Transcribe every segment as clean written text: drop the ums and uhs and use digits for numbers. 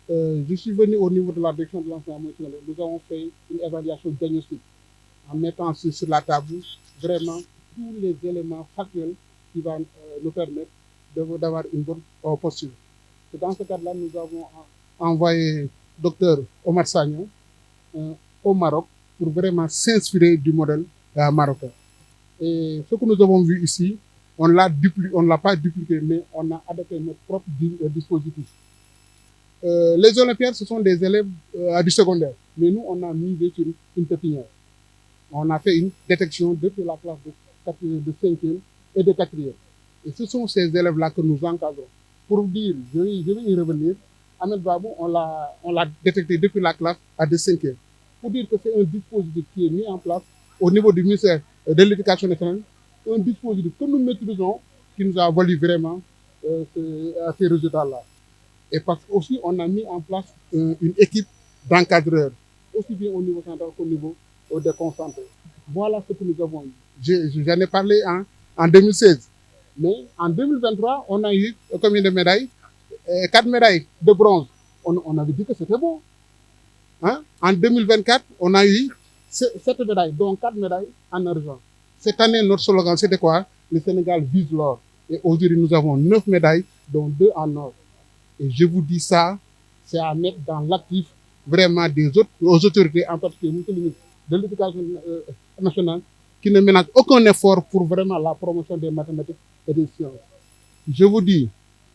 Je suis venu au niveau de la direction de l'enseignement supérieur. Nous avons fait une évaluation diagnostique en mettant sur la table vraiment tous les éléments factuels qui vont nous permettre d'avoir une bonne posture. Et dans ce cadre-là, nous avons envoyé Dr Omar Sagnon au Maroc pour vraiment s'inspirer du modèle marocain. Et ce que nous avons vu ici, on ne l'a pas dupliqué, mais on a adapté notre propre dispositif. Les Olympiades, ce sont des élèves du secondaire, mais nous, on a misé sur une pépinière. On a fait une détection depuis la classe de 5e et de 4e. Et ce sont ces élèves-là que nous encadrons. Pour dire, je vais y revenir, Ahmed Babou, on l'a détecté depuis la classe de 5e. Pour dire que c'est un dispositif qui est mis en place au niveau du ministère de l'Éducation nationale, un dispositif que nous maîtrisons, qui nous a valu vraiment ces résultats-là. Et parce qu'aussi, on a mis en place une équipe d'encadreurs, aussi bien au niveau central qu'au niveau déconcentré. Voilà ce que nous avons eu. J'en ai parlé en 2016. Mais en 2023, on a eu combien de médailles? 4 médailles de bronze. On avait dit que c'était bon. Hein? En 2024, on a eu 7 médailles, dont 4 médailles en argent. Cette année, notre slogan, c'était quoi? Le Sénégal vise l'or. Et aujourd'hui, nous avons 9 médailles, dont 2 en or. Et je vous dis ça, c'est à mettre dans l'actif vraiment aux autorités, en particulier le ministre de l'Éducation nationale, qui ne ménage aucun effort pour vraiment la promotion des mathématiques et des sciences. Je vous dis,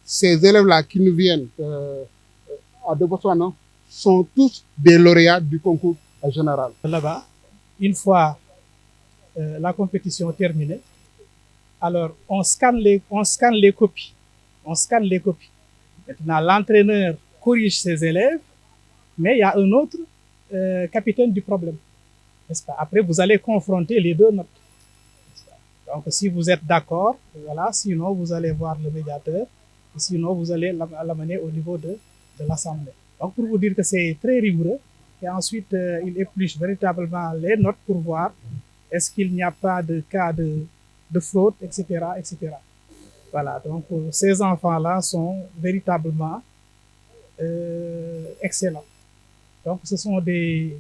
ces élèves-là qui nous viennent de Botswana sont tous des lauréats du concours général. Là-bas, une fois la compétition terminée, alors on scanne les copies. Maintenant, l'entraîneur corrige ses élèves, mais il y a un autre capitaine du problème, n'est-ce pas? Après, vous allez confronter les deux notes. Donc, si vous êtes d'accord, voilà, sinon vous allez voir le médiateur, sinon vous allez l'amener au niveau de l'Assemblée. Donc, pour vous dire que c'est très rigoureux, et ensuite, il épluche véritablement les notes pour voir est-ce qu'il n'y a pas de cas de fraude, etc., etc. Voilà, donc ces enfants-là sont véritablement excellents. Donc, ce sont des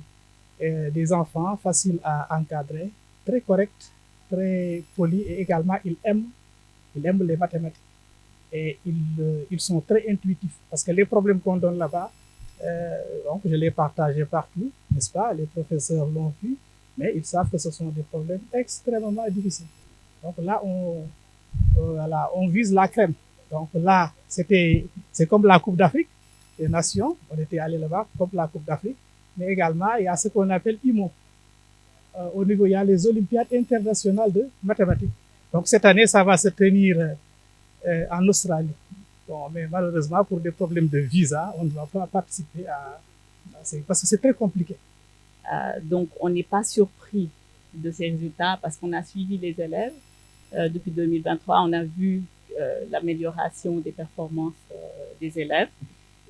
enfants faciles à encadrer, très corrects, très polis, et également ils aiment les mathématiques. Et ils sont très intuitifs, parce que les problèmes qu'on donne là-bas, donc je les partageais partout, n'est-ce pas? Les professeurs l'ont vu, mais ils savent que ce sont des problèmes extrêmement difficiles. Donc là, voilà, on vise la crème. Donc là, c'est comme la Coupe d'Afrique des Nations. On était allé là-bas comme la Coupe d'Afrique. Mais également, il y a ce qu'on appelle IMO. Au niveau, il y a les Olympiades internationales de mathématiques. Donc cette année, ça va se tenir en Australie. Bon, mais malheureusement, pour des problèmes de visa, on ne va pas participer parce que c'est très compliqué. Donc, on n'est pas surpris de ces résultats parce qu'on a suivi les élèves. Depuis 2023, on a vu l'amélioration des performances des élèves.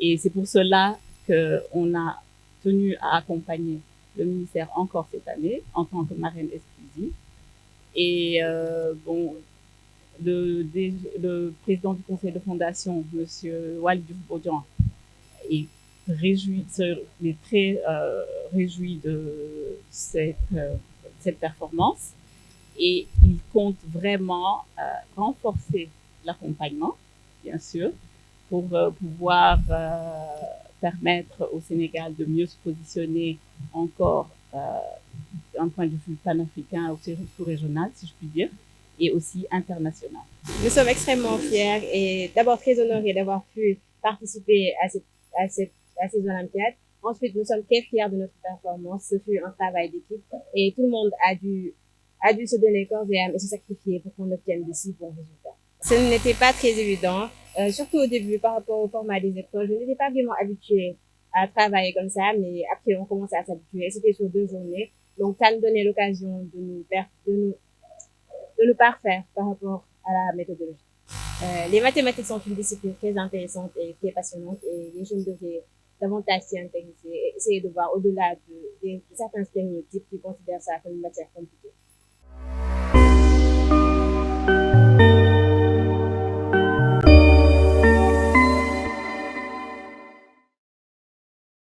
Et c'est pour cela qu'on a tenu à accompagner le ministère encore cette année en tant que marraine exclusive. Et bon, le président du conseil de fondation, Monsieur Walid Bodian, est très réjoui de cette performance. Et il compte vraiment renforcer l'accompagnement, bien sûr, pour pouvoir permettre au Sénégal de mieux se positionner encore d'un point de vue panafricain ou sous-régional, si je puis dire, et aussi international. Nous sommes extrêmement fiers et d'abord très honorés d'avoir pu participer à ces Olympiades. Ensuite, nous sommes très fiers de notre performance. Ce fut un travail d'équipe et tout le monde a dû se donner corps et âme et se sacrifier pour qu'on obtienne de si bons résultats. Ce n'était pas très évident, surtout au début par rapport au format des épreuves. Je n'étais pas vraiment habituée à travailler comme ça, mais après on commençait à s'habituer. C'était sur 2 journées, donc ça nous donnait l'occasion de nous parfaire par rapport à la méthodologie. Les mathématiques sont une discipline très intéressante et très passionnante et les jeunes devraient davantage s'y intéresser et essayer de voir au-delà de certains stéréotypes qui considèrent ça comme une matière compliquée.